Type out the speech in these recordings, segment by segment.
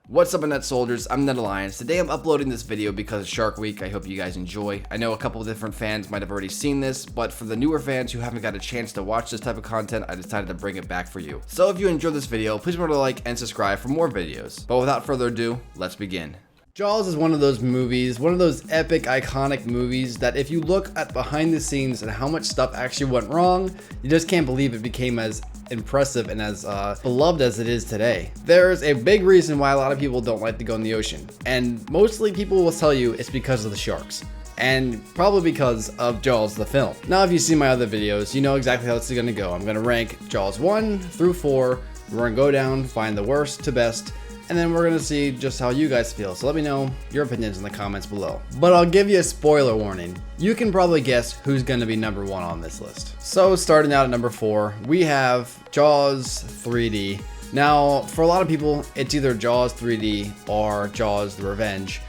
What's up, Net Soldiers? I'm Net Alliance. Today I'm uploading this video because it's Shark Week. I hope you guys enjoy. I know a couple of different fans might have already seen this, but for the newer fans who haven't got a chance to watch this type of content, I decided to bring it back for you. So if you enjoyed this video, please remember to like and subscribe for more videos. But without further ado, let's begin. Jaws is one of those movies, one of those epic, iconic movies that if you look at behind the scenes and how much stuff actually went wrong, you just can't believe it became as impressive and as beloved as it is today. There's a big reason why a lot of people don't like to go in the ocean, and mostly people will tell you it's because of the sharks. And probably because of Jaws the film. Now, if you've seen my other videos, you know exactly how this is gonna go. I'm gonna rank Jaws 1 through 4. We're gonna go down, find the worst to best, and then we're gonna see just how you guys feel. So let me know your opinions in the comments below. But I'll give you a spoiler warning. You can probably guess who's gonna be number 1 on this list. So starting out at number 4, we have Jaws 3D. Now, for a lot of people, it's either Jaws 3D or Jaws the Revenge.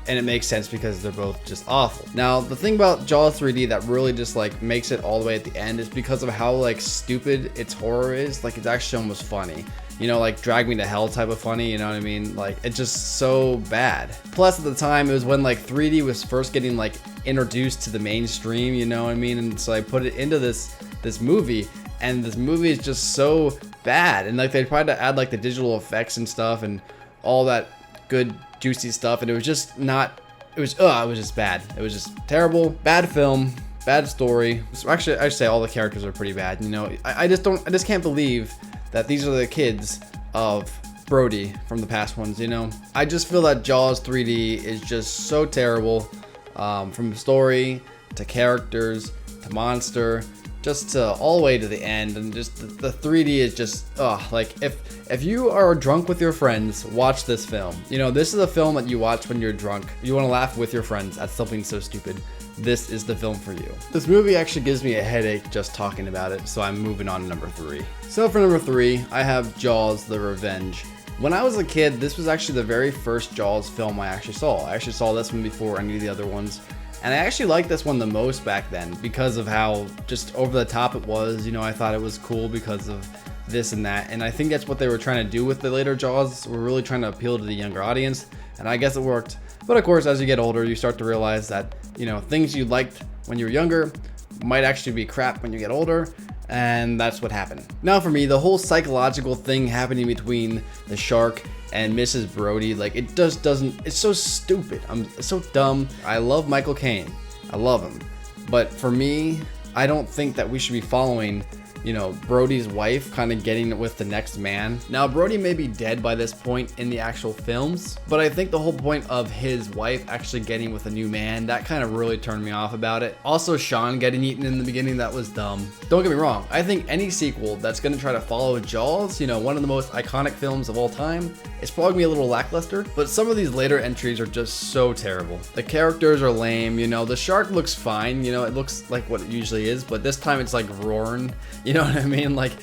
And it makes sense because they're both just awful. Now, the thing about Jaws 3D that really just like makes it all the way at the end is because of how like stupid its horror is. Like, it's actually almost funny. You know, like Drag Me to Hell type of funny, you know what I mean? Like, it's just so bad. Plus, at the time, it was when like 3D was first getting like introduced to the mainstream, you know what I mean? And so I put it into this movie, and this movie is just so bad. And like they tried to add like the digital effects and stuff and all that good juicy stuff, and it was just not, it was just bad. It was just terrible, bad film, bad story. So actually, I should say all the characters are pretty bad. You know, I just can't believe that these are the kids of Brody from the past ones, you know? I just feel that Jaws 3D is just so terrible, from story to characters to monster, just to all the way to the end. And just the 3D is just, like if you are drunk with your friends, watch this film. You know, this is a film that you watch when you're drunk. You want to laugh with your friends at something so stupid. This is the film for you. This movie actually gives me a headache just talking about it, so I'm moving on to number 3. So for number 3, I have Jaws the Revenge. When I was a kid, this was actually the very first Jaws film I actually saw. I actually saw this one before any of the other ones. And I actually liked this one the most back then because of how just over the top it was. You know, I thought it was cool because of this and that. And I think that's what they were trying to do with the later Jaws. We're really trying to appeal to the younger audience. And I guess it worked. But of course, as you get older, you start to realize that, you know, things you liked when you were younger might actually be crap when you get older. And that's what happened. Now for me, the whole psychological thing happening between the shark and Mrs. Brody, like, it just doesn't, it's so stupid. It's so dumb. I love Michael Caine. I love him. But for me, I don't think that we should be following, you know, Brody's wife kind of getting it with the next man. Now, Brody may be dead by this point in the actual films, but I think the whole point of his wife actually getting with a new man, that kind of really turned me off about it. Also, Sean getting eaten in the beginning, that was dumb. Don't get me wrong, I think any sequel that's going to try to follow Jaws, you know, one of the most iconic films of all time, it's probably going to be a little lackluster, but some of these later entries are just so terrible. The characters are lame, you know, the shark looks fine, you know, it looks like what it usually is, but this time it's like roaring, you know what I mean? Like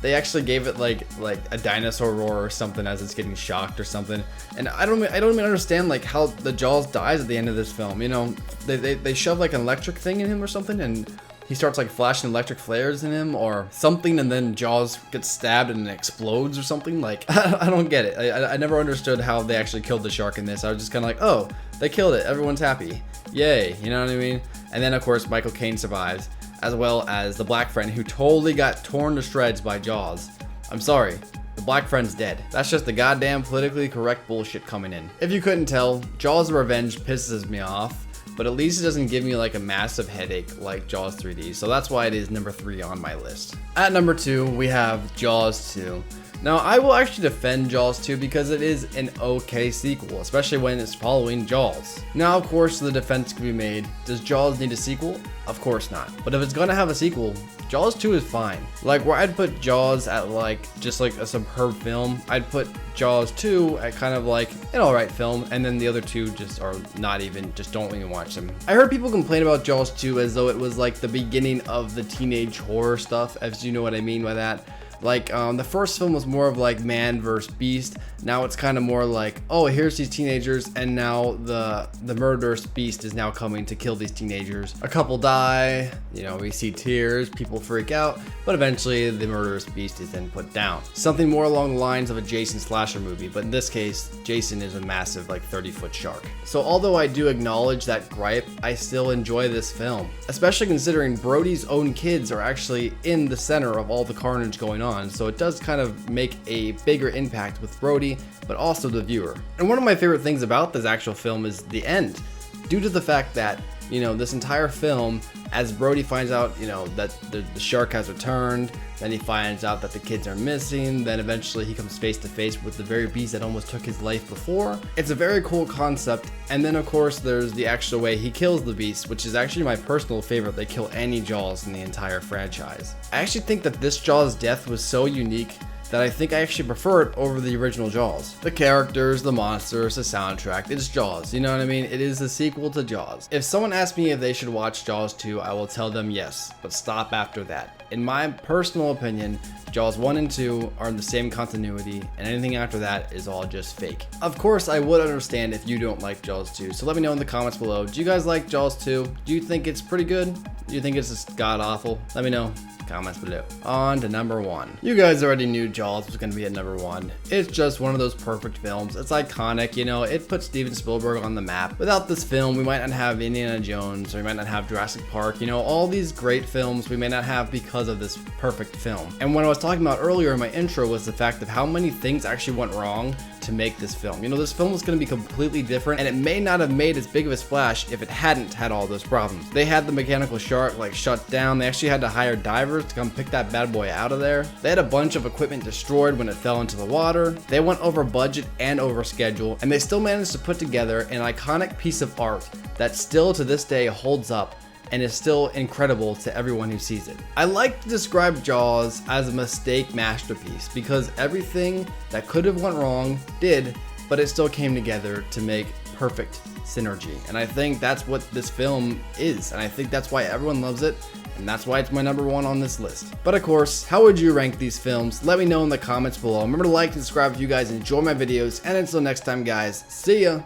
they actually gave it like a dinosaur roar or something as it's getting shocked or something. And I don't even understand like how the Jaws dies at the end of this film. You know, they shove like an electric thing in him or something, and he starts like flashing electric flares in him or something, and then Jaws gets stabbed and it explodes or something. Like, I don't get it. I never understood how they actually killed the shark in this. I was just kind of like, oh, they killed it. Everyone's happy. Yay. You know what I mean? And then of course Michael Caine survives, as well as the black friend who totally got torn to shreds by Jaws. I'm sorry, the black friend's dead. That's just the goddamn politically correct bullshit coming in. If you couldn't tell, Jaws the Revenge pisses me off, but at least it doesn't give me like a massive headache like Jaws 3D, so that's why it is number 3 on my list. At number 2, we have Jaws 2. Now, I will actually defend Jaws 2 because it is an okay sequel, especially when it's following Jaws. Now, of course, the defense can be made. Does Jaws need a sequel? Of course not. But if it's gonna have a sequel, Jaws 2 is fine. Like, where I'd put Jaws at like just like a superb film, I'd put Jaws 2 at kind of like an alright film, and then the other two just are not even, just don't even watch them. I heard people complain about Jaws 2 as though it was like the beginning of the teenage horror stuff, if you know what I mean by that. Like the first film was more of like man versus beast. Now it's kind of more like, oh, here's these teenagers, and now the murderous beast is now coming to kill these teenagers. A couple die, you know, we see tears, people freak out, but eventually the murderous beast is then put down. Something more along the lines of a Jason slasher movie, but in this case, Jason is a massive like 30-foot shark. So although I do acknowledge that gripe, I still enjoy this film, especially considering Brody's own kids are actually in the center of all the carnage going on. So it does kind of make a bigger impact with Brody, but also the viewer. And one of my favorite things about this actual film is the end, due to the fact that, you know, this entire film, as Brody finds out, you know, that the shark has returned, then he finds out that the kids are missing, then eventually he comes face to face with the very beast that almost took his life before. It's a very cool concept. And then of course there's the actual way he kills the beast, which is actually my personal favorite. They kill any Jaws in the entire franchise. I actually think that this Jaws death was so unique that I think I actually prefer it over the original Jaws. The characters, the monsters, the soundtrack, it's Jaws, you know what I mean? It is a sequel to Jaws. If someone asks me if they should watch Jaws 2, I will tell them yes, but stop after that. In my personal opinion, Jaws 1 and 2 are in the same continuity, and anything after that is all just fake. Of course, I would understand if you don't like Jaws 2, so let me know in the comments below. Do you guys like Jaws 2? Do you think it's pretty good? Do you think it's just god-awful? Let me know. Comments below. On to number 1. You guys already knew Jaws was going to be at number 1. It's just one of those perfect films. It's iconic, you know, it puts Steven Spielberg on the map. Without this film, we might not have Indiana Jones, or we might not have Jurassic Park, you know, all these great films we may not have because of this perfect film. And what I was talking about earlier in my intro was the fact of how many things actually went wrong to make this film. You know, this film was going to be completely different, and it may not have made as big of a splash if it hadn't had all those problems. They had the mechanical shark like shut down. They actually had to hire divers to come pick that bad boy out of there. They had a bunch of equipment destroyed when it fell into the water. They went over budget and over schedule, and they still managed to put together an iconic piece of art that still to this day holds up and is still incredible to everyone who sees it. I like to describe Jaws as a mistake masterpiece because everything that could have went wrong did, but it still came together to make perfect synergy. And I think that's what this film is, and I think that's why everyone loves it, and that's why it's my number 1 on this list. But of course, how would you rank these films? Let me know in the comments below. Remember to like and subscribe if you guys enjoy my videos, and until next time guys, see ya!